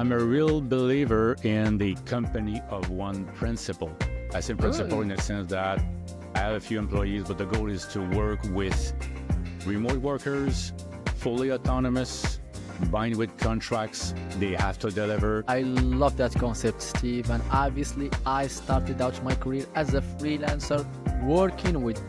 I'm a real believer in the company of one principle. I say principle in the sense that I have a few employees, but the goal is to work with remote workers, fully autonomous, combined with contracts they have to deliver. I love that concept, Steve. And obviously, I started out my career as a freelancer, working with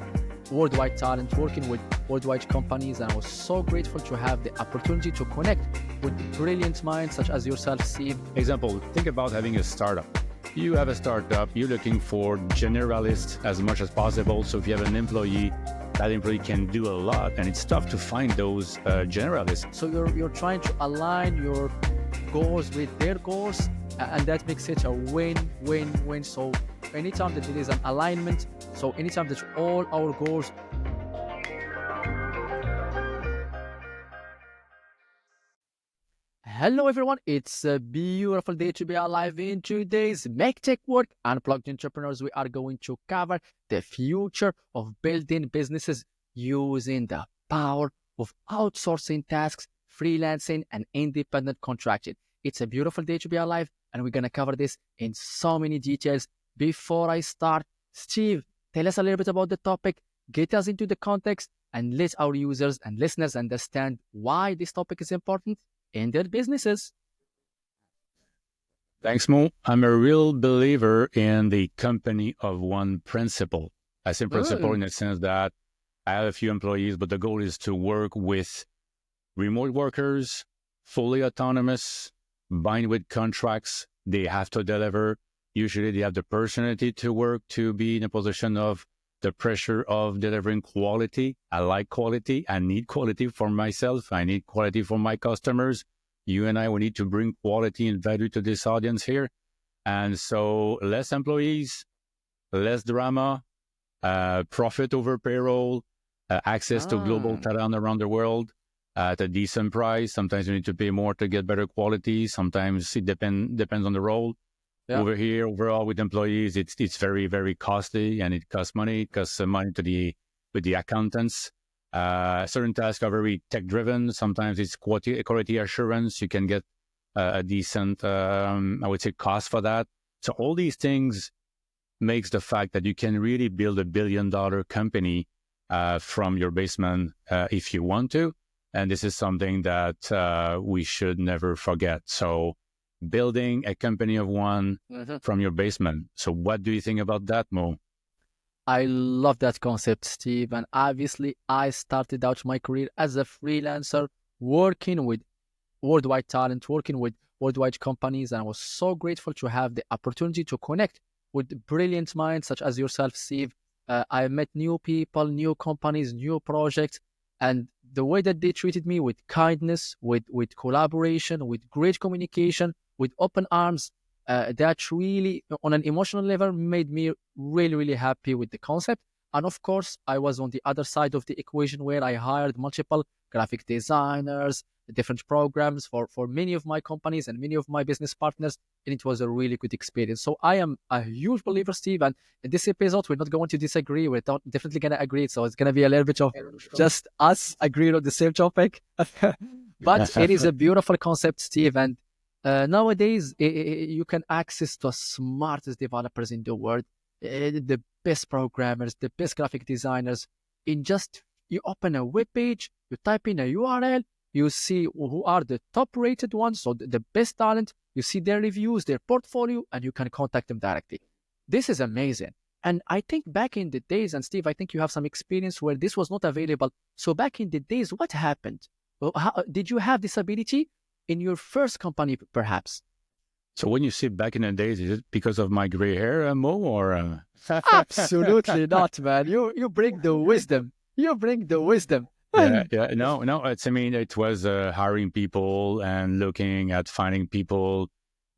worldwide talent, working with worldwide companies. And I was so grateful to have the opportunity to connect with brilliant minds such as yourself, Steve. Example, think about having a startup. You have a startup, you're looking for generalists as much as possible. So if you have an employee, that employee can do a lot, and it's tough to find those generalists. So you're trying to align your goals with their goals, and that makes it a win-win-win. So anytime that there is an alignment, so anytime that all our goals. Hello everyone, it's a beautiful day to be alive. In today's Make Tech Work Unplugged Entrepreneurs, we are going to cover the future of building businesses using the power of outsourcing tasks, freelancing, and independent contracting. It's a beautiful day to be alive, and we're going to cover this in so many details. Before I start, Steve, tell us a little bit about the topic, get us into the context, and let our users and listeners understand why this topic is important in their businesses. Thanks, Mo. I'm a real believer in the company of one principle. I say principle in the sense that I have a few employees, but the goal is to work with remote workers, fully autonomous, combined with contracts they have to deliver. Usually they have the personality to work, to be in a position of the pressure of delivering quality. I like quality. I need quality for myself. I need quality for my customers. You and I, we need to bring quality and value to this audience here. And so less employees, less drama, profit over payroll, access to global talent around the world at a decent price. Sometimes you need to pay more to get better quality. Sometimes it depends on the role. Yeah. Over here, overall, with employees, it's very, very costly, and it costs money. It costs money with the accountants. Certain tasks are very tech-driven. Sometimes it's quality assurance. You can get a decent, I would say, cost for that. So all these things makes the fact that you can really build a billion-dollar company from your basement if you want to. And this is something that we should never forget. So building a company of one from your basement. So what do you think about that, Mo? I love that concept, Steve. And obviously, I started out my career as a freelancer, working with worldwide talent, working with worldwide companies. And I was so grateful to have the opportunity to connect with brilliant minds such as yourself, Steve. I met new people, new companies, new projects. And the way that they treated me with kindness, with collaboration, with great communication, with open arms, that really, on an emotional level, made me really, really happy with the concept. And of course, I was on the other side of the equation where I hired multiple graphic designers, different programs for many of my companies and many of my business partners. And it was a really good experience. So I am a huge believer, Steve. And in this episode, we're not going to disagree. We're definitely going to agree. So it's going to be a little bit of just us agreeing on the same topic. But it is a beautiful concept, Steve. And nowadays, you can access the smartest developers in the world, the best programmers, the best graphic designers. You open a web page, you type in a URL, you see who are the top-rated ones, so the best talent. You see their reviews, their portfolio, and you can contact them directly. This is amazing. And I think back in the days, and Steve, I think you have some experience where this was not available. So back in the days, what happened? Well, did you have this ability in your first company, perhaps? So when you say back in the days, is it because of my gray hair, Mo, or? Absolutely not, man. You bring the wisdom. You bring the wisdom. No. It was hiring people and looking at finding people,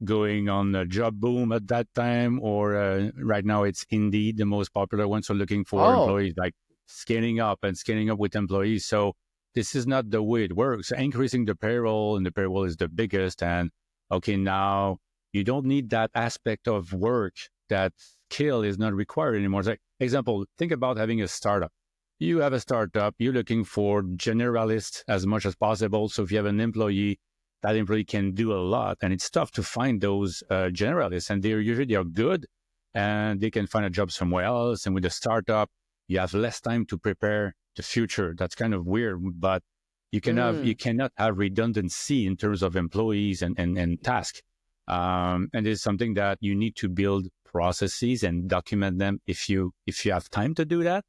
going on a job boom at that time, or right now it's Indeed, the most popular one. So looking for employees, like scaling up with employees. So this is not the way it works. Increasing the payroll, and the payroll is the biggest. And okay, now you don't need that aspect of work. That skill is not required anymore. It's like, example, think about having a startup. You have a startup, you're looking for generalists as much as possible. So if you have an employee, that employee can do a lot. And it's tough to find those generalists, and they're good, and they can find a job somewhere else. And with a startup, you have less time to prepare the future. That's kind of weird, but you cannot have redundancy in terms of employees and tasks. And it's something that you need to build processes and document them if you have time to do that,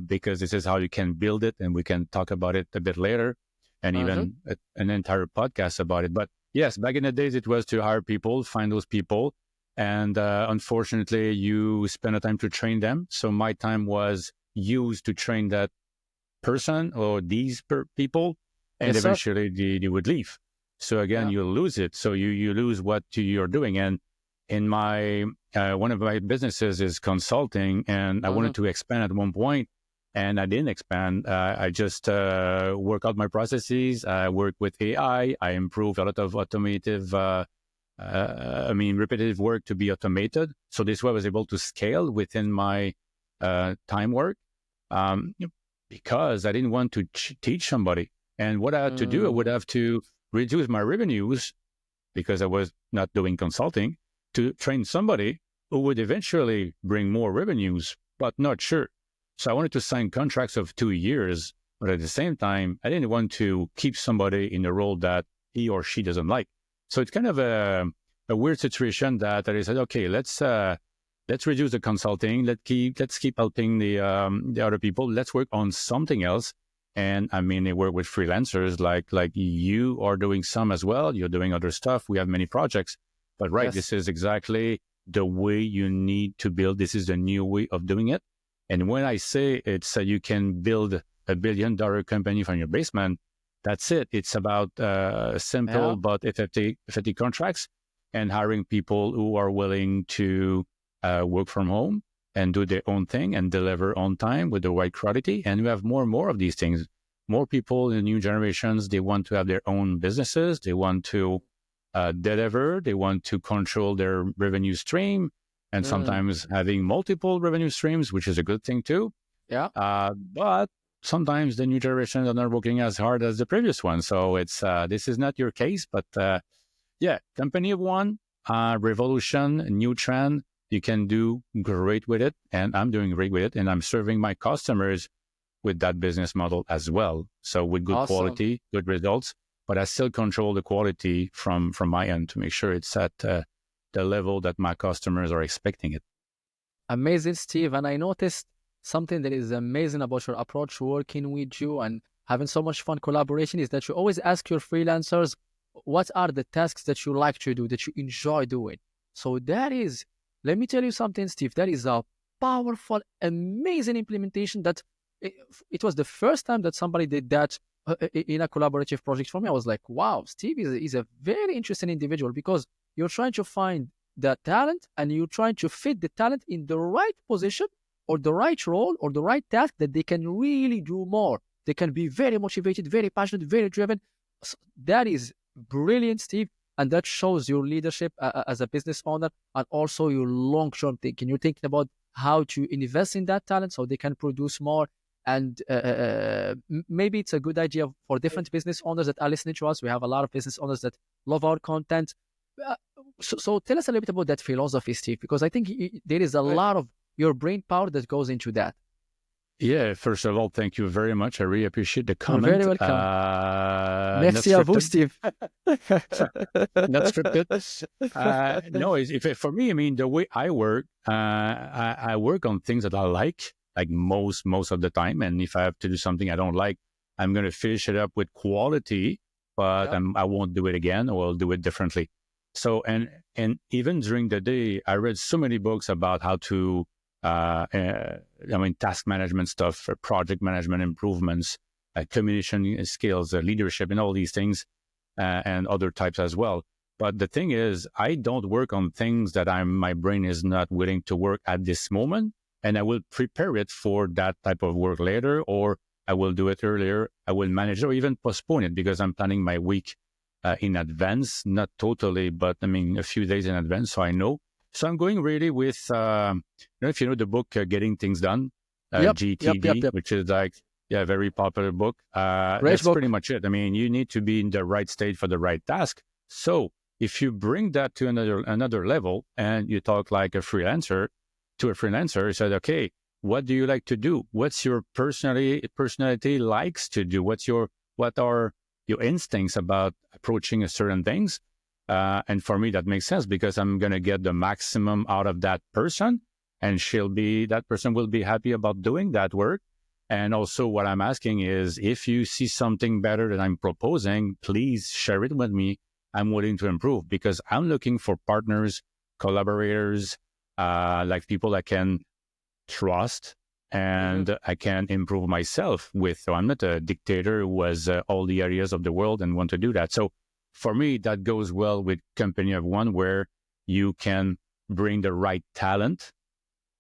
because this is how you can build it, and we can talk about it a bit later, and even an entire podcast about it. But yes, back in the days, it was to hire people, find those people, and unfortunately, you spend the time to train them. So my time was used to train that person or these people, and eventually they would leave. So again, you lose it. So you lose what you're doing. And in my one of my businesses is consulting, and I wanted to expand at one point, and I didn't expand. I just work out my processes. I work with AI. I improve a lot of repetitive work to be automated. So this way I was able to scale within my time work, because I didn't want to teach somebody. And what I had to do, I would have to reduce my revenues, because I was not doing consulting, to train somebody who would eventually bring more revenues, but not sure. So I wanted to sign contracts of 2 years, but at the same time, I didn't want to keep somebody in a role that he or she doesn't like. So it's kind of a weird situation that I said, okay, let's reduce the consulting. Let's keep helping the other people. Let's work on something else. And I mean, they work with freelancers like you are doing some as well. You're doing other stuff. We have many projects, but this is exactly the way you need to build. This is the new way of doing it. And when I say it's you can build $1 billion company from your basement, that's it. It's about simple but effective contracts, and hiring people who are willing to work from home and do their own thing and deliver on time with the right quality. And we have more and more of these things. More people in the new generations, they want to have their own businesses. They want to deliver. They want to control their revenue stream, and sometimes having multiple revenue streams, which is a good thing too. But sometimes the new generations are not working as hard as the previous one. So it's this is not your case, but company of one, revolution, new trend. You can do great with it, and I'm doing great with it, and I'm serving my customers with that business model as well. So with good quality, good results, but I still control the quality from my end to make sure it's at the level that my customers are expecting it. Amazing, Steve. And I noticed something that is amazing about your approach working with you and having so much fun collaboration is that you always ask your freelancers, what are the tasks that you like to do, that you enjoy doing? So that is, let me tell you something, Steve, that is a powerful, amazing implementation that it was the first time that somebody did that in a collaborative project for me. I was like, wow, Steve is a very interesting individual, because you're trying to find the talent and you're trying to fit the talent in the right position or the right role or the right task that they can really do more. They can be very motivated, very passionate, very driven. So that is brilliant, Steve. And that shows your leadership as a business owner, and also your long-term thinking. You're thinking about how to invest in that talent so they can produce more. And maybe it's a good idea for different business owners that are listening to us. We have a lot of business owners that love our content. So tell us a little bit about that philosophy, Steve, because I think there is a lot of your brain power that goes into that. Yeah, first of all, thank you very much. I really appreciate the comment. You're very welcome. Merci à vous, Steve. Not scripted. No, for me, I mean, the way I work, I work on things that I like most of the time. And if I have to do something I don't like, I'm going to finish it up with quality, but I won't do it again, or I'll do it differently. So, and even during the day, I read so many books about how to, task management stuff, project management improvements, communication skills, leadership, and all these things, and other types as well. But the thing is, I don't work on things that my brain is not willing to work at this moment, and I will prepare it for that type of work later, or I will do it earlier. I will manage it or even postpone it, because I'm planning my week in advance, not totally, but I mean, a few days in advance, so I know. So I'm going really with, if you know the book, Getting Things Done, GTD, which is like Yeah, very popular book. Great That's book. pretty much it. I mean, you need to be in the right state for the right task. So if you bring that to another level and you talk like a freelancer to a freelancer, you said, okay, what do you like to do? What's your personality likes to do? What are your instincts about approaching a certain things? And for me, that makes sense because I'm going to get the maximum out of that person, and that person will be happy about doing that work. And also what I'm asking is, if you see something better that I'm proposing, please share it with me. I'm willing to improve because I'm looking for partners, collaborators, like people I can trust and I can improve myself with. So I'm not a dictator who has all the areas of the world and want to do that. So for me, that goes well with company of one, where you can bring the right talent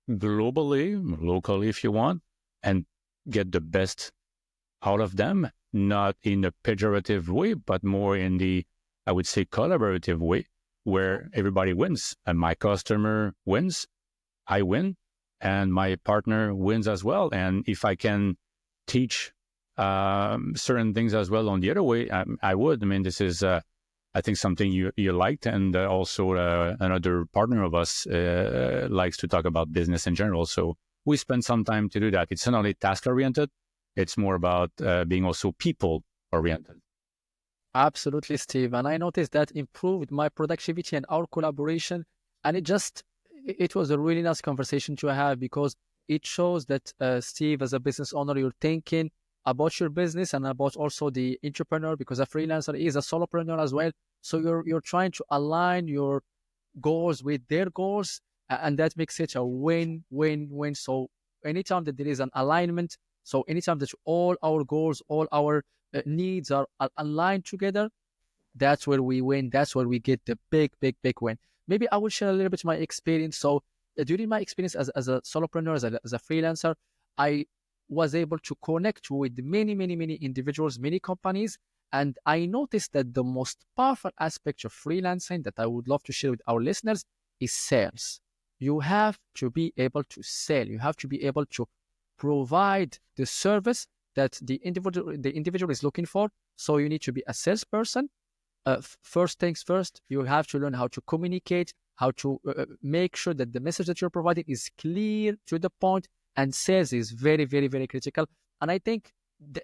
globally, locally, if you want, and get the best out of them, not in a pejorative way, but more in the, I would say, collaborative way, where everybody wins. And my customer wins, I win, and my partner wins as well. And if I can teach certain things as well on the other way, I would. I mean, this is, I think, something you liked, and also another partner of us likes to talk about business in general. So we spend some time to do that. It's not only task-oriented, it's more about being also people-oriented. Absolutely, Steve. And I noticed that improved my productivity and our collaboration. And it was a really nice conversation to have, because it shows that, Steve, as a business owner, you're thinking about your business and about also the entrepreneur, because a freelancer is a solopreneur as well. So you're trying to align your goals with their goals, and that makes it a win-win-win. So anytime that there is an alignment, so anytime that all our goals, all our needs are aligned together, that's where we win. That's where we get the big win. Maybe I will share a little bit my experience. So during my experience as a solopreneur, as a freelancer, I was able to connect with many individuals, many companies. And I noticed that the most powerful aspect of freelancing that I would love to share with our listeners is sales. You have to be able to sell. You have to be able to provide the service that the individual is looking for. So you need to be a salesperson. First things first, you have to learn how to communicate, how to make sure that the message that you're providing is clear, to the point, and sales is very critical. And I think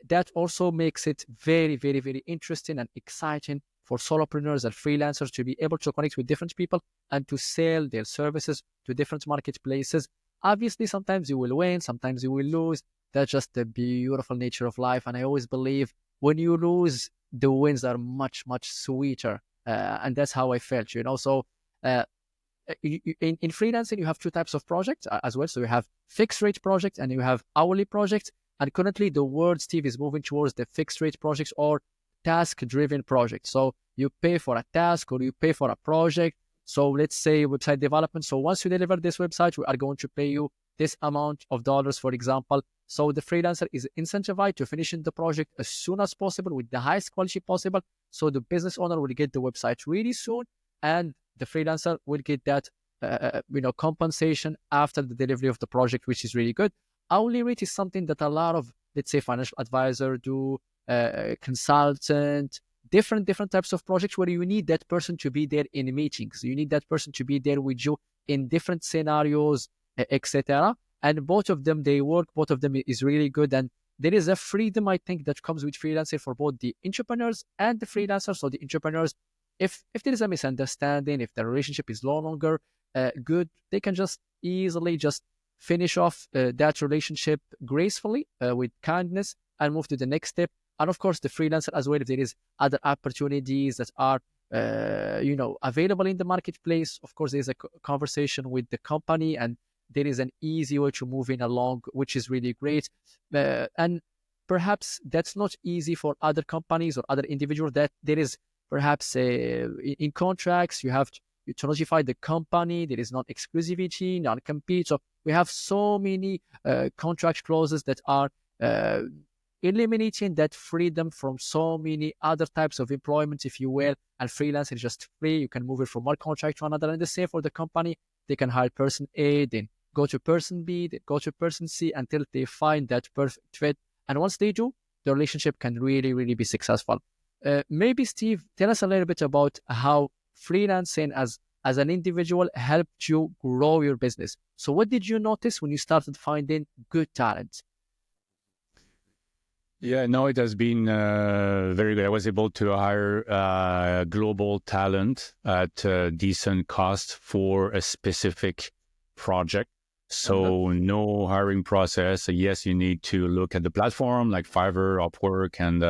that also makes it very interesting and exciting for solopreneurs and freelancers to be able to connect with different people and to sell their services to different marketplaces. Obviously, sometimes you will win, sometimes you will lose. That's just the beautiful nature of life. And I always believe when you lose, the wins are much sweeter. And that's how I felt, So in freelancing, you have two types of projects as well. So you have fixed rate projects and you have hourly projects. And currently the world, Steve, is moving towards the fixed rate projects or task-driven projects. So you pay for a task or you pay for a project. So let's say website development. So once you deliver this website, we are going to pay you this amount of dollars, for example. So the freelancer is incentivized to finishing the project as soon as possible with the highest quality possible. So the business owner will get the website really soon, and the freelancer will get that compensation after the delivery of the project, which is really good. Hourly rate is something that a lot of, let's say, financial advisor do, consultant, different types of projects where you need that person to be there in meetings. You need that person to be there with you in different scenarios, etc. And both of them, they work. Both of them is really good. And there is a freedom, I think, that comes with freelancing for both the entrepreneurs and the freelancers. So the entrepreneurs, if there is a misunderstanding, if the relationship is no longer good, they can just easily just finish off that relationship gracefully with kindness and move to the next step. And of course, the freelancer as well, if there is other opportunities that are available in the marketplace, of course, there's a conversation with the company, and there is an easy way to move in along, which is really great. And perhaps that's not easy for other companies or other individuals, that there is perhaps in contracts, you have to notify the company, there is non-exclusivity, non-compete. So we have so many contract clauses that are eliminating that freedom from so many other types of employment, if you will. And freelance is just free. You can move it from one contract to another. And the same for the company. They can hire person A, then go to person B, then go to person C until they find that perfect fit. And once they do, the relationship can really, really be successful. Maybe Steve, tell us a little bit about how freelancing as an individual helped you grow your business. So what did you notice when you started finding good talent? Yeah, no, it has been very good. I was able to hire global talent at a decent cost for a specific project. So no hiring process. Yes, you need to look at the platform like Fiverr, Upwork, and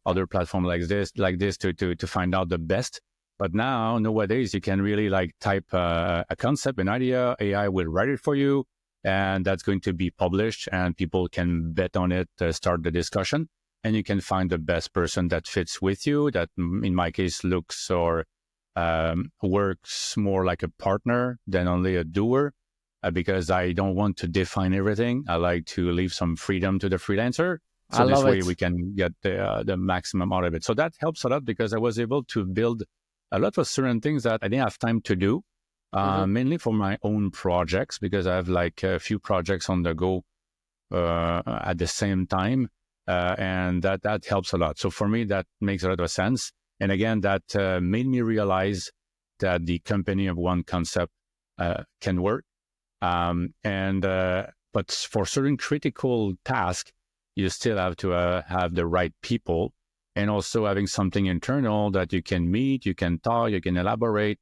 other platform like this to find out the best. But now nowadays you can really like type a concept, an idea, AI will write it for you, and that's going to be published and people can bet on it, start the discussion, and you can find the best person that fits with you, that in my case looks or works more like a partner than only a doer, because I don't want to define everything. I like to leave some freedom to the freelancer. So this way we can get the maximum out of it. So that helps a lot because I was able to build a lot of certain things that I didn't have time to do. Mainly for my own projects, because I have like a few projects on the go at the same time, and that helps a lot. So for me, that makes a lot of sense. And again, that made me realize that the company of one concept can work. But for certain critical tasks, you still have to have the right people, and also having something internal that you can meet, you can talk, you can elaborate.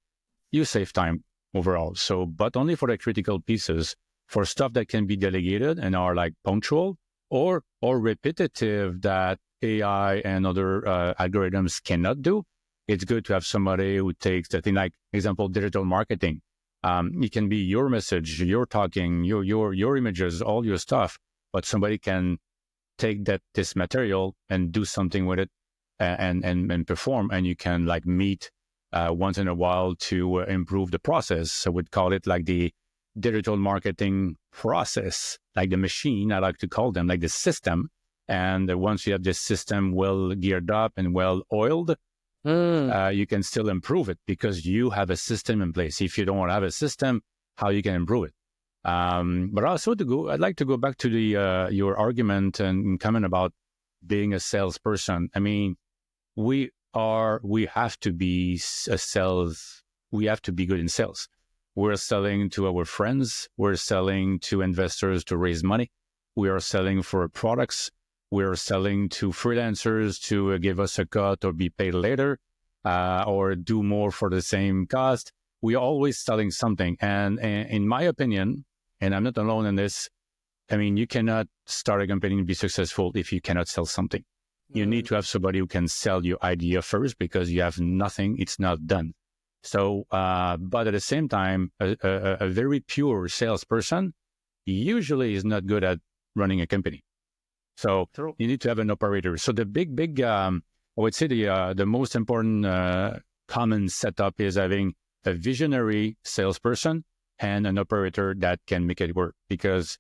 You save time overall. So, but only for the critical pieces. For stuff that can be delegated and are like punctual or repetitive that AI and other algorithms cannot do, it's good to have somebody who takes the thing, like example, digital marketing. It can be your message, your talking, your images, all your stuff, but somebody can take this material and do something with it and perform, and you can like meet once in a while to improve the process. So we'd call it like the digital marketing process, like the machine, I like to call them, like the system. And once you have this system well geared up and well oiled, you can still improve it because you have a system in place. If you don't have a system, how you can improve it? But also I'd like to go back to the your argument and comment about being a salesperson. I mean, we have to be we have to be good in sales. We're selling to our friends. We're selling to investors to raise money. We are selling for products. We're selling to freelancers to give us a cut or be paid later, or do more for the same cost. We're always selling something. And in my opinion, and I'm not alone in this, I mean, you cannot start a company and be successful if you cannot sell something. You need to have somebody who can sell your idea first, because you have nothing, it's not done. So, but at the same time, a very pure salesperson usually is not good at running a company. So you need to have an operator. So the big, I would say the most important common setup is having a visionary salesperson and an operator that can make it work, because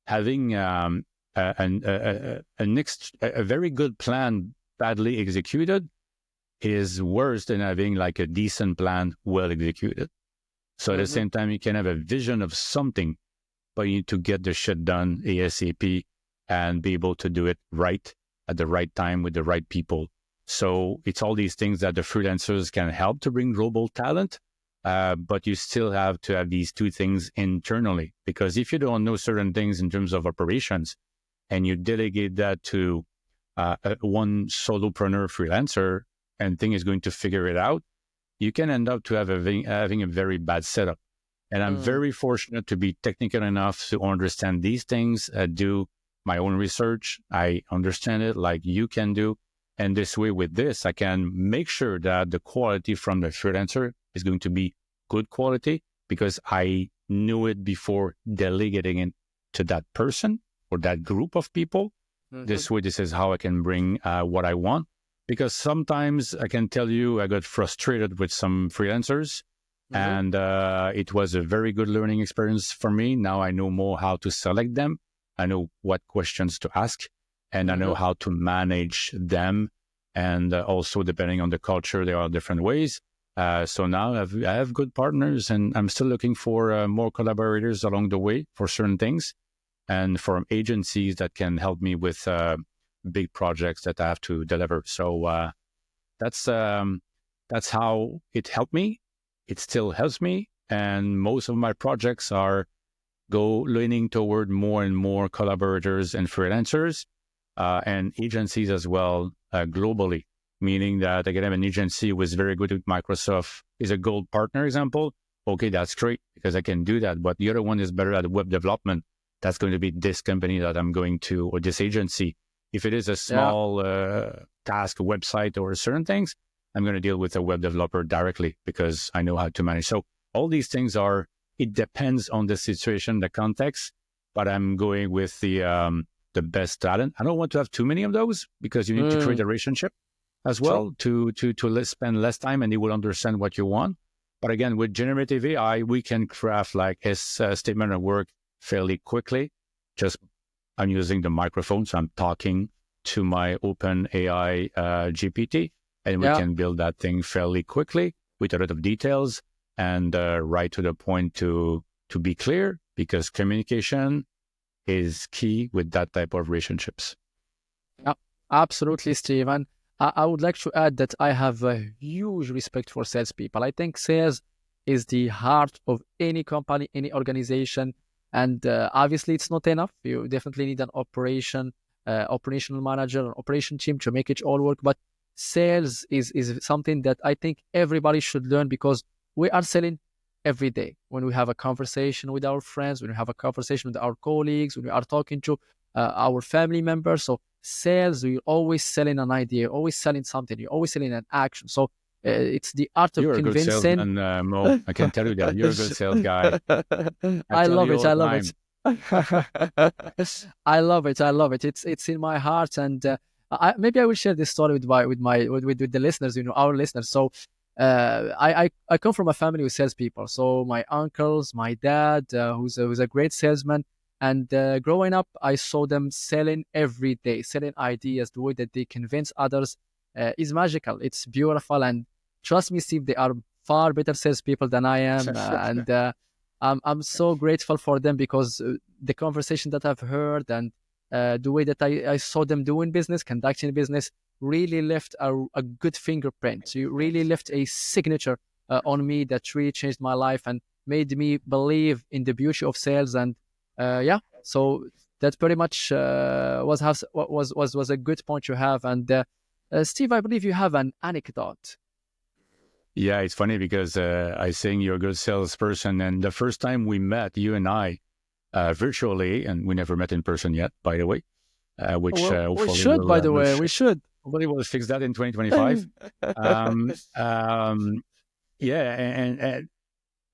having a very good plan badly executed is worse than having like a decent plan well executed. So at the same time, you can have a vision of something, but you need to get the shit done ASAP and be able to do it right at the right time with the right people. So it's all these things that the freelancers can help to bring global talent. But you still have to have these two things internally, because if you don't know certain things in terms of operations and you delegate that to one solopreneur freelancer and thing is going to figure it out, you can end up to having a very bad setup. And I'm very fortunate to be technical enough to understand these things, do my own research. I understand it like you can do. And this way, with this, I can make sure that the quality from the freelancer is going to be good quality, because I knew it before delegating it to that person or that group of people. This way, this is how I can bring what I want. Because sometimes I can tell you I got frustrated with some freelancers, and it was a very good learning experience for me. Now I know more how to select them. I know what questions to ask, and I know how to manage them. And also, depending on the culture, there are different ways. So now I have good partners, and I'm still looking for more collaborators along the way for certain things. and from agencies that can help me with big projects that I have to deliver. So that's how it helped me. It still helps me, and most of my projects are leaning toward more and more collaborators and freelancers and agencies as well globally. Meaning that I can have an agency who is very good with Microsoft, is a gold partner example. Okay, that's great because I can do that. But the other one is better at web development. That's going to be this company that I'm going to, or this agency. If it is a small task, website, or certain things, I'm going to deal with a web developer directly because I know how to manage. So all these things it depends on the situation, the context, but I'm going with the best talent. I don't want to have too many of those because you need to create a relationship as well to spend less time, and they will understand what you want. But again, with generative AI, we can craft like a statement of work fairly quickly. I'm using the microphone, so I'm talking to my open AI GPT, and we can build that thing fairly quickly with a lot of details and right to the point to be clear, because communication is key with that type of relationships. Yeah, absolutely, Steve. And I would like to add that I have a huge respect for salespeople. I think sales is the heart of any company, any organization. And obviously, it's not enough. You definitely need an operational manager, an operation team to make it all work. But sales is something that I think everybody should learn, because we are selling every day. When we have a conversation with our friends, when we have a conversation with our colleagues, when we are talking to our family members. So sales, you're always selling an idea, always selling something, you're always selling an action. So it's the art of convincing. You're a good salesman, Mo. I can tell you that. You're a good sales guy. I love it. I love it. I love it. I love it. It's in my heart, and maybe I will share this story with the listeners. Our listeners. So I come from a family with salespeople. So my uncles, my dad, who's a great salesman, and growing up, I saw them selling every day, selling ideas. The way that they convince others is magical. It's beautiful, and trust me, Steve, they are far better salespeople than I am, and I'm so grateful for them, because the conversation that I've heard and the way that I saw them doing business, conducting business, really left a good fingerprint. So you really left a signature on me that really changed my life and made me believe in the beauty of sales. And so that pretty much was a good point you have. And Steve, I believe you have an anecdote. Yeah, it's funny because I think you're a good salesperson, and the first time we met, you and I, virtually, and we never met in person yet, by the way. We should, by the way, we should. Hopefully, we'll fix that in 2025.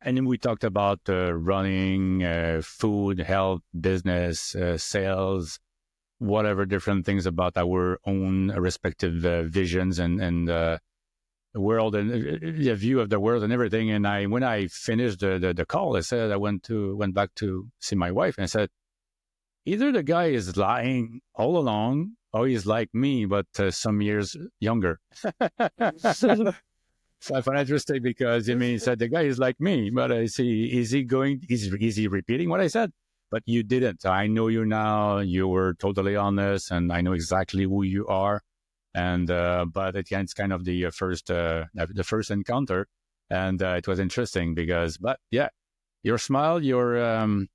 And then we talked about running, food, health, business, sales, whatever different things about our own respective visions and world and the view of the world and everything. And when I finished the call, I said I went back to see my wife, and I said, either the guy is lying all along, or he's like me, but some years younger. So I find it interesting because he said the guy is like me, but is he repeating what I said? But you didn't. I know you now. You were totally honest, and I know exactly who you are. And but it's kind of the first encounter, and it was interesting because, but yeah, your smile, your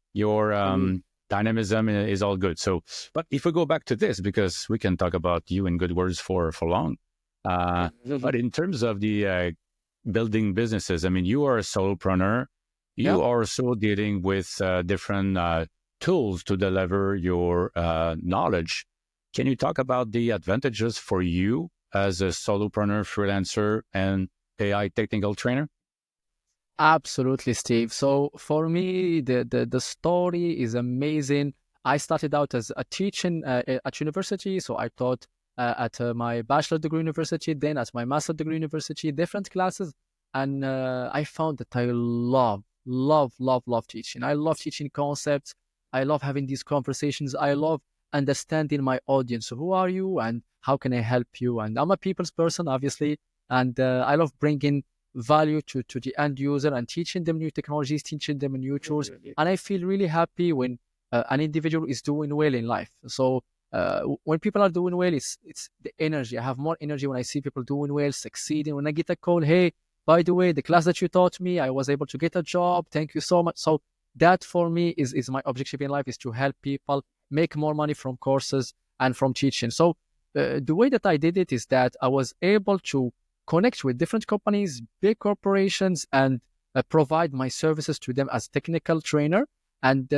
dynamism is all good. So, but if we go back to this, because we can talk about you in good words for long. But in terms of the building businesses, you are a solopreneur. You are also dealing with different tools to deliver your knowledge. Can you talk about the advantages for you as a solopreneur, freelancer, and AI technical trainer? Absolutely, Steve. So for me, the story is amazing. I started out as a teaching at university. So I taught at my bachelor degree university, then at my master degree university, different classes. And I found that I love teaching. I love teaching concepts. I love having these conversations. I love understanding my audience. So who are you and how can I help you? And I'm a people's person, obviously. And I love bringing value to the end user and teaching them new technologies, teaching them new tools. And I feel really happy when an individual is doing well in life. So when people are doing well, it's the energy. I have more energy when I see people doing well, succeeding. When I get a call, hey, by the way, the class that you taught me, I was able to get a job. Thank you so much. So that for me is my objective in life, is to help people make more money from courses and from teaching. So the way that I did it is that I was able to connect with different companies, big corporations, and provide my services to them as technical trainer. And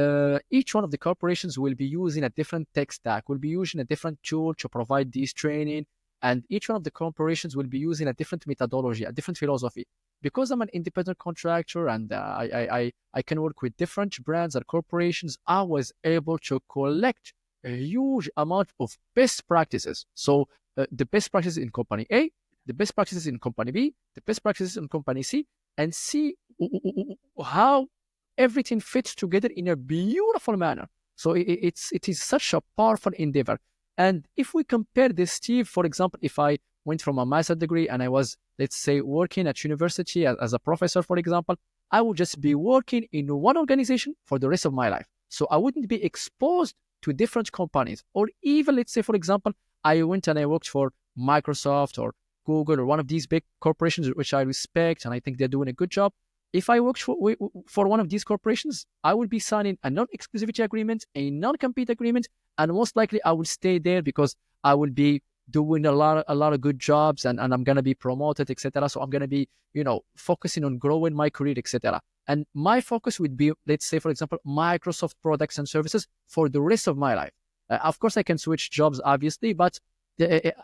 each one of the corporations will be using a different tech stack, will be using a different tool to provide this training. And each one of the corporations will be using a different methodology, a different philosophy. Because I'm an independent contractor and I can work with different brands and corporations, I was able to collect a huge amount of best practices. So the best practices in company A, the best practices in company B, the best practices in company C, and see how everything fits together in a beautiful manner. So it is such a powerful endeavor. And if we compare this, Steve, for example, if I went from a master's degree and I was, let's say, working at university as a professor, for example, I would just be working in one organization for the rest of my life. So I wouldn't be exposed to different companies. Or even, let's say, for example, I went and I worked for Microsoft or Google or one of these big corporations, which I respect, and I think they're doing a good job. If I worked for one of these corporations, I would be signing a non-exclusivity agreement, a non-compete agreement, and most likely I will stay there because I will be doing a lot of good jobs, and I'm going to be promoted, etc. So I'm going to be, focusing on growing my career, etc. And my focus would be, let's say, for example, Microsoft products and services for the rest of my life. Of course, I can switch jobs, obviously, but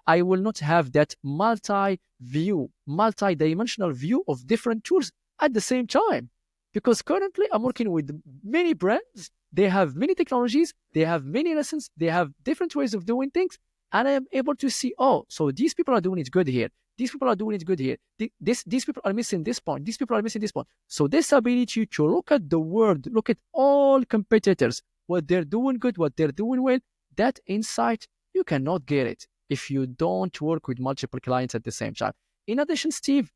I will not have that multi-dimensional view of different tools at the same time. Because currently I'm working with many brands. They have many technologies. They have many lessons. They have different ways of doing things. And I am able to see, so these people are doing it good here. These people are doing it good here. These people are missing this point. These people are missing this point. So this ability to look at the world, look at all competitors, what they're doing good, what they're doing well, that insight, you cannot get it if you don't work with multiple clients at the same time. In addition, Steve,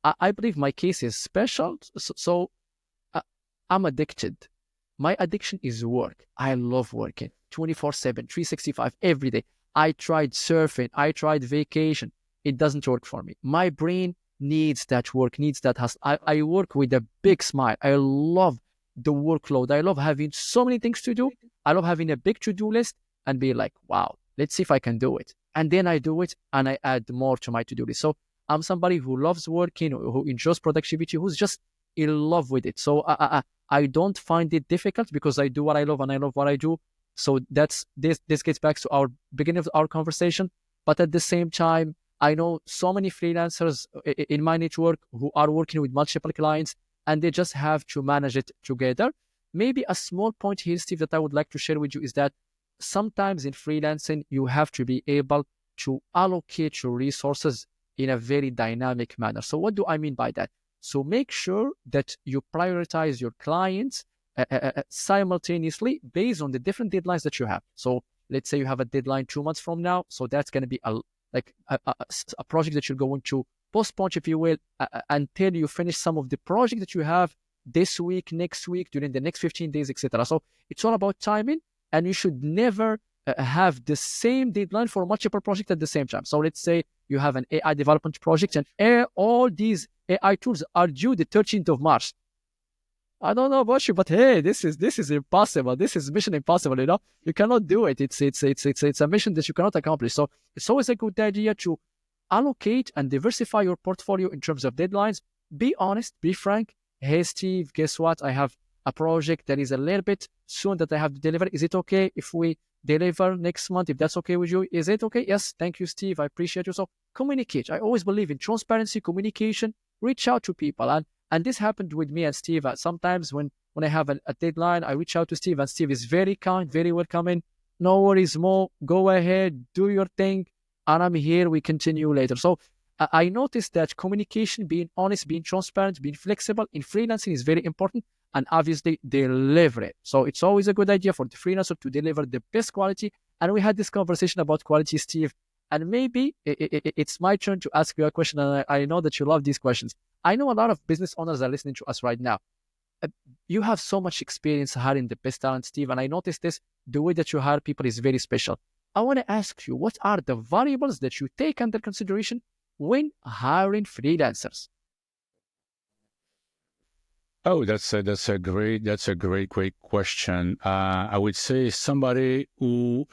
I believe my case is special. So I'm addicted. My addiction is work. I love working 24/7, 365 every day. I tried surfing. I tried vacation. It doesn't work for me. My brain needs that work, needs that hustle. I work with a big smile. I love the workload. I love having so many things to do. I love having a big to-do list and be like, wow, let's see if I can do it. And then I do it and I add more to my to-do list. So I'm somebody who loves working, who enjoys productivity, who's just in love with it. So I don't find it difficult because I do what I love and I love what I do. So this gets back to our beginning of our conversation. But at the same time, I know so many freelancers in my network who are working with multiple clients and they just have to manage it together. Maybe a small point here, Steve, that I would like to share with you is that sometimes in freelancing, you have to be able to allocate your resources in a very dynamic manner. So what do I mean by that? So make sure that you prioritize your clients simultaneously based on the different deadlines that you have. So let's say you have a deadline 2 months from now. So that's going to be a project that you're going to postpone, if you will, until you finish some of the project that you have this week, next week, during the next 15 days, etc. So it's all about timing, and you should never have the same deadline for multiple projects at the same time. So let's say you have an AI development project and all these AI tools are due the 13th of March. I don't know about you, but hey, this is impossible. This is mission impossible. You cannot do it. It's a mission that you cannot accomplish. So it's always a good idea to allocate and diversify your portfolio in terms of deadlines. Be honest, be frank. Hey, Steve, guess what? I have a project that is a little bit soon that I have to deliver. Is it okay if we deliver next month? If that's okay with you, is it okay? Yes, thank you, Steve. I appreciate you. So communicate. I always believe in transparency, communication. Reach out to people, and this happened with me and Steve. Sometimes when I have a deadline, I reach out to Steve, and Steve is very kind, very welcoming. No worries, Mo. Go ahead, do your thing, and I'm here. We continue later. So I noticed that communication, being honest, being transparent, being flexible in freelancing is very important, and obviously deliver it. So it's always a good idea for the freelancer to deliver the best quality. And we had this conversation about quality, Steve. And maybe it's my turn to ask you a question, and I know that you love these questions. I know a lot of business owners are listening to us right now. you have so much experience hiring the best talent, Steve, and I noticed this. The way that you hire people is very special. I want to ask you, what are the variables that you take under consideration when hiring freelancers? Oh, great question. I would say somebody who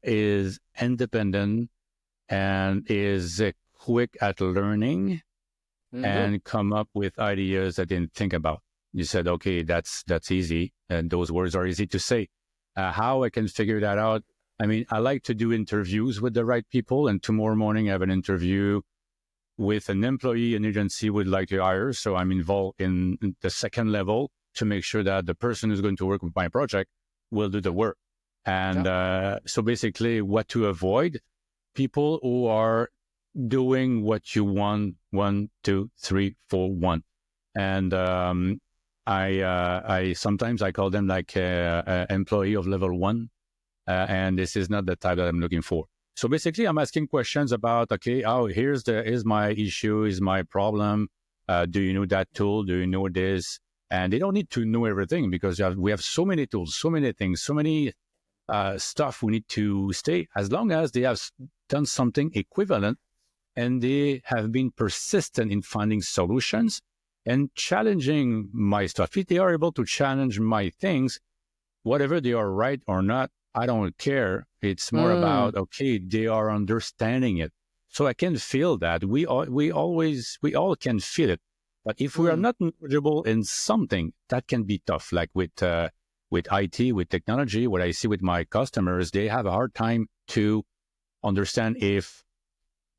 is independent and is quick at learning and come up with ideas I didn't think about. You said, okay, that's easy, and those words are easy to say. How I can figure that out? I mean, I like to do interviews with the right people, and tomorrow morning I have an interview with an employee an agency would like to hire. So I'm involved in the second level to make sure that the person who's going to work with my project will do the work. And so basically what to avoid, people who are doing what you want, 1, 2, 3, 4, 1. And I sometimes I call them like employee of level 1. And this is not the type that I'm looking for. So basically, I'm asking questions about, okay, here's my issue, is my problem. Do you know that tool? Do you know this? And they don't need to know everything because we have so many tools, so many things, so many stuff we need to stay. As long as they have done something equivalent and they have been persistent in finding solutions and challenging my stuff. If they are able to challenge my things, whatever they are right or not, I don't care. It's more about, okay, they are understanding it. So I can feel that. We all can feel it. But if we are not knowledgeable in something, that can be tough. Like with IT, with technology, what I see with my customers, they have a hard time to understand if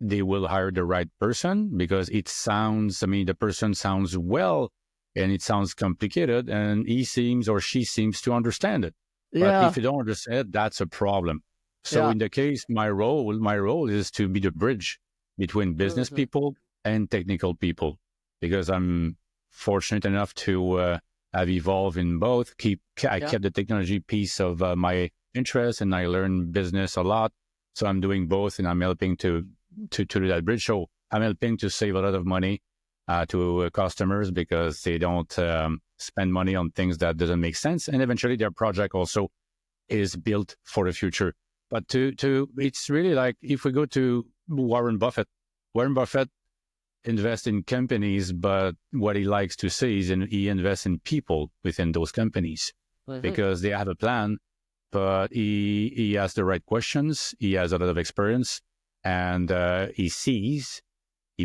they will hire the right person because the person sounds well and it sounds complicated and he seems or she seems to understand it. But if you don't understand, that's a problem. So in the case, my role is to be the bridge between business people and technical people, because I'm fortunate enough to have evolved in both. I kept the technology piece of my interest, and I learned business a lot. So I'm doing both, and I'm helping to do that bridge. So I'm helping to save a lot of money to customers because they don't spend money on things that doesn't make sense, and eventually their project also is built for the future. But it's really like if we go to Warren Buffett invests in companies, but what he likes to say is he invests in people within those companies because they have a plan, but he has the right questions, he has a lot of experience, and he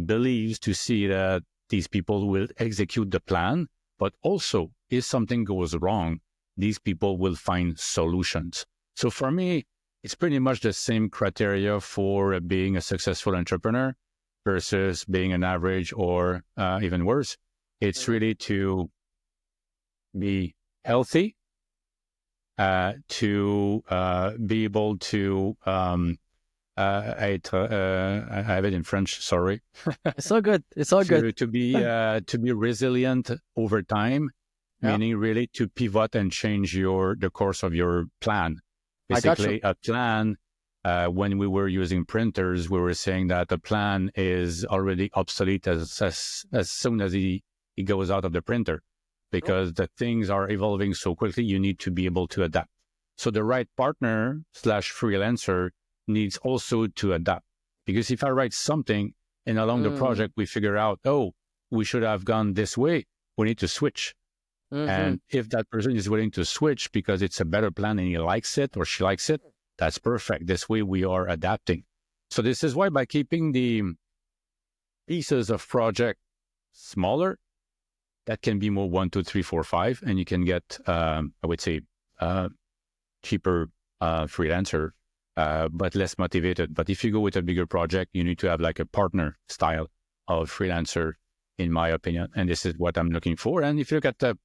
believes to see that these people will execute the plan. But also, if something goes wrong, these people will find solutions. So for me, it's pretty much the same criteria for being a successful entrepreneur versus being an average or even worse. It's really to be healthy, to be able to, I have it in French, sorry. It's all good. It's all good. To be resilient over time, meaning really to pivot and change the course of your plan. Basically, a plan, when we were using printers, we were saying that a plan is already obsolete as soon as it goes out of the printer, because the things are evolving so quickly, you need to be able to adapt. So the right partner / freelancer needs also to adapt. Because if I write something and along the project we figure out, we should have gone this way, we need to switch. And if that person is willing to switch because it's a better plan and he likes it or she likes it, that's perfect. This way we are adapting. So this is why by keeping the pieces of project smaller, that can be more 1, 2, 3, 4, 5, and you can get, I would say, cheaper freelancer, but less motivated. But if you go with a bigger project, you need to have like a partner style of freelancer, in my opinion. And this is what I'm looking for. And if you look at the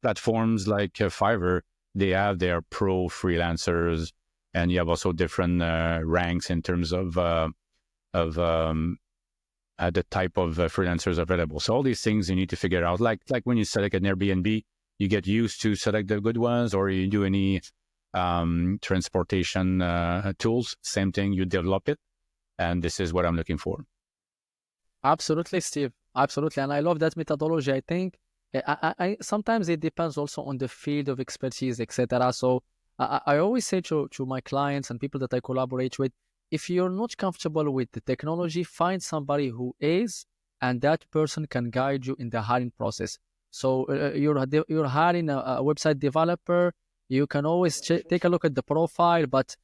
platforms like Fiverr, they have their pro freelancers, and you have also different ranks in terms of the type of freelancers available. So all these things you need to figure out. Like when you select an Airbnb, you get used to select the good ones, or you do any transportation tools, same thing, you develop it. And this is what I'm looking for. Absolutely, Steve. Absolutely. And I love that methodology. I think Sometimes it depends also on the field of expertise, etc. So I always say to my clients and people that I collaborate with, if you're not comfortable with the technology, find somebody who is, and that person can guide you in the hiring process. So you're hiring a website developer. You can always take a look at the profile, but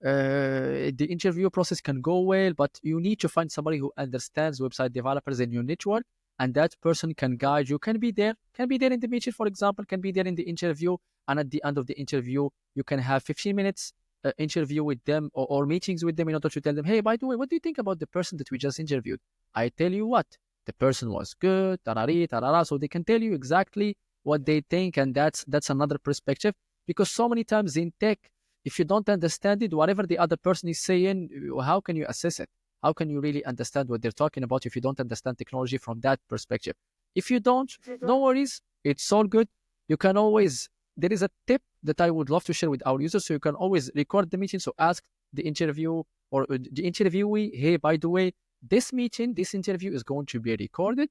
the interview process can go well, but you need to find somebody who understands website developers in your network, and that person can guide you. Can be there in the meeting, for example, can be there in the interview, and at the end of the interview, you can have 15 minutes interview with them, or meetings with them, in order to tell them, hey, by the way, what do you think about the person that we just interviewed? I tell you what, the person was good, tarari, tarara, so they can tell you exactly what they think, and that's another perspective, because so many times in tech, if you don't understand it, whatever the other person is saying, how can you assess it? How can you really understand what they're talking about if you don't understand technology from that perspective? If you don't, no worries. It's all good. You can always, there is a tip that I would love to share with our users. So you can always record the meeting. So ask the interview or the interviewee, hey, by the way, this interview is going to be recorded.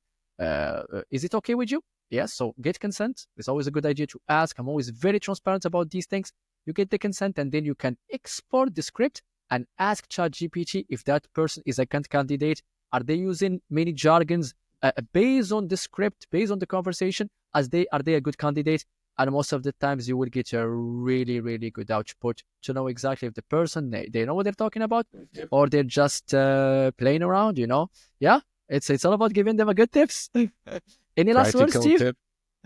Is it okay with you? Yes. So get consent. It's always a good idea to ask. I'm always very transparent about these things. You get the consent, and then you can export the script and ask ChatGPT if that person is a candidate. Are they using many jargons based on the script, based on the conversation? Are they a good candidate? And most of the times you will get a really, really good output to know exactly if the person, they know what they're talking about, or they're just playing around, Yeah, it's all about giving them a good tips. Any last words, Steve? Tip.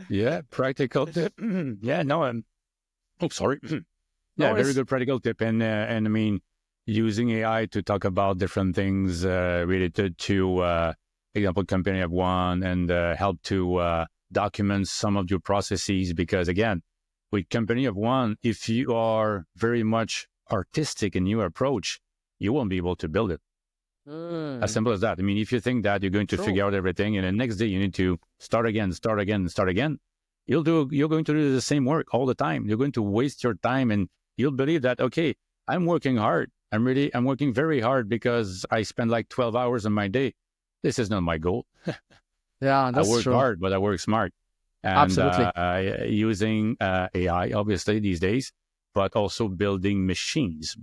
Yeah, practical tip. Yeah, no, oh, sorry. Yeah, very good practical tip. And I mean, using AI to talk about different things related to, example, company of one, and help to document some of your processes. Because again, with company of one, if you are very much artistic in your approach, you won't be able to build it. As simple as that. I mean, if you think that you're going to figure out everything, and the next day you need to start again, you're going to do the same work all the time. You're going to waste your time, and you'll believe that, okay, I'm working hard. I'm working very hard because I spend like 12 hours on my day. This is not my goal. Yeah, that's I work true. hard, but I work smart. And Absolutely. Using AI, obviously, these days, but also building machines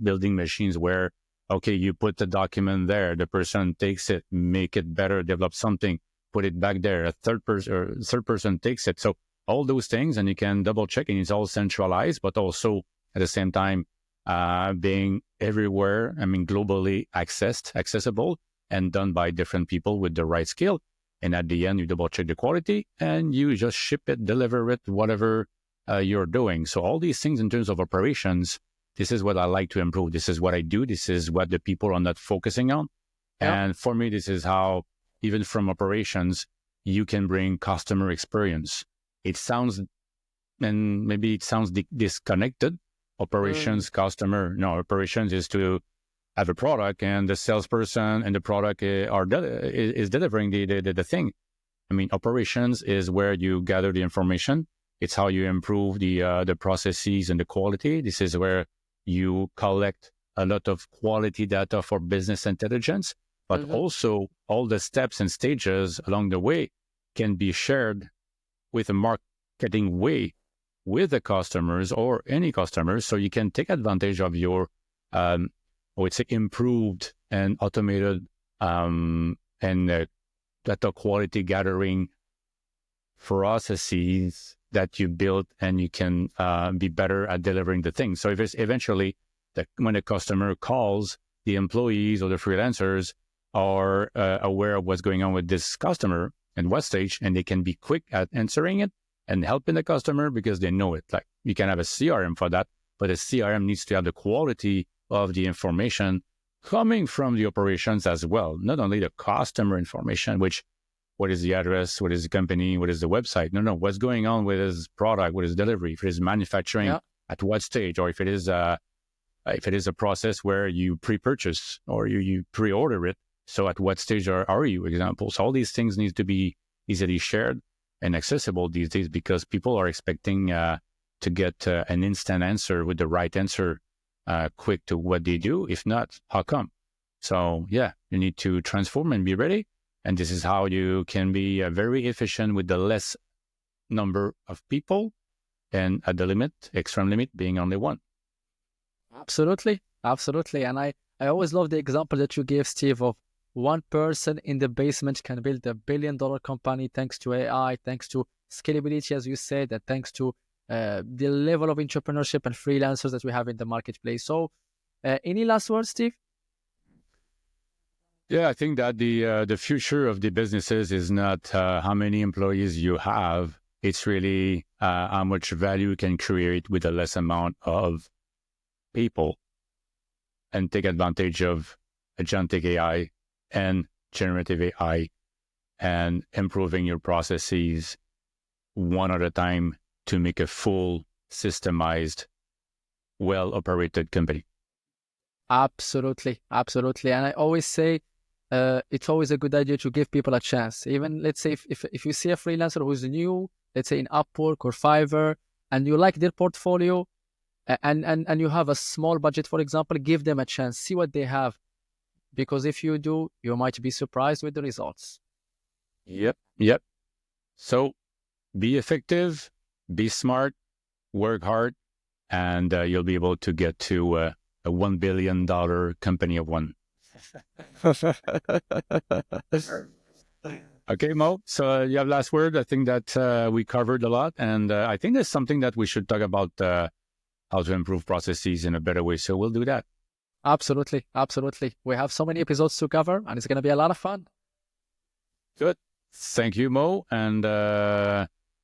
where, okay, you put the document there, the person takes it, make it better, develop something, put it back there, a third person takes it. So all those things, and you can double check, and it's all centralized, but also at the same time, being everywhere, I mean, globally accessible, and done by different people with the right skill. And at the end, you double check the quality, and you just ship it, deliver it, whatever you're doing. So all these things in terms of operations, this is what I like to improve. This is what I do. This is what the people are not focusing on. Yeah. And for me, this is how, even from operations, you can bring customer experience. It sounds disconnected. Operations, customer. No, operations is to have a product, and the salesperson and the product is delivering the thing. I mean, operations is where you gather the information. It's how you improve the processes and the quality. This is where you collect a lot of quality data for business intelligence, but also all the steps and stages along the way can be shared with a marketing way with the customers or any customers, so you can take advantage of your, I would say, improved and automated and data quality gathering processes that you build, and you can be better at delivering the thing. So if it's eventually that when a customer calls, the employees or the freelancers are aware of what's going on with this customer and what stage, and they can be quick at answering it and helping the customer because they know it. Like, you can have a CRM for that, but a CRM needs to have the quality of the information coming from the operations as well, not only the customer information, which, what is the address, what is the company, what is the website? No, what's going on with his product, what is delivery, if it is manufacturing, at what stage, or if it is a process where you pre-purchase or you pre-order it. So at what stage are you, examples? All these things need to be easily shared and accessible these days, because people are expecting to get an instant answer with the right answer quick to what they do. If not, how come? So yeah, you need to transform and be ready. And this is how you can be very efficient with the less number of people, and at the limit, extreme limit being only one. Absolutely. And I always love the example that you gave, Steve, of one person in the basement can build $1 billion company thanks to AI, thanks to scalability, as you said, and thanks to the level of entrepreneurship and freelancers that we have in the marketplace. So any last words, Steve? Yeah, I think that the future of the businesses is not how many employees you have. It's really how much value you can create with a less amount of people, and take advantage of agentic AI and generative AI and improving your processes one at a time to make a full, systemized, well-operated company. Absolutely. And I always say, it's always a good idea to give people a chance. Even let's say if you see a freelancer who's new, let's say in Upwork or Fiverr, and you like their portfolio, and you have a small budget, for example, give them a chance, see what they have, because if you do, you might be surprised with the results. Yep. So be effective, be smart, work hard, and you'll be able to get to a $1 billion company of one. Okay, Mo. So you have last word. I think that we covered a lot, and I think there's something that we should talk about, how to improve processes in a better way. So we'll do that. Absolutely. We have so many episodes to cover, and it's going to be a lot of fun. Good. Thank you, Mo. And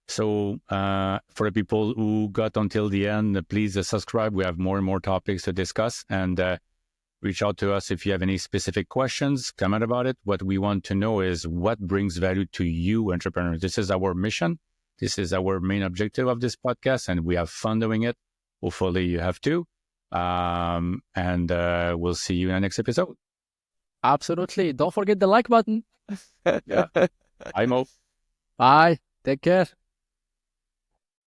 so for the people who got until the end, please subscribe. We have more and more topics to discuss, and reach out to us if you have any specific questions, comment about it. What we want to know is what brings value to you, entrepreneurs. This is our mission. This is our main objective of this podcast, and we have fun doing it. Hopefully you have too. And we'll see you in the next episode. Absolutely. Don't forget the like button. Yeah. Bye, Mo. Bye. Take care.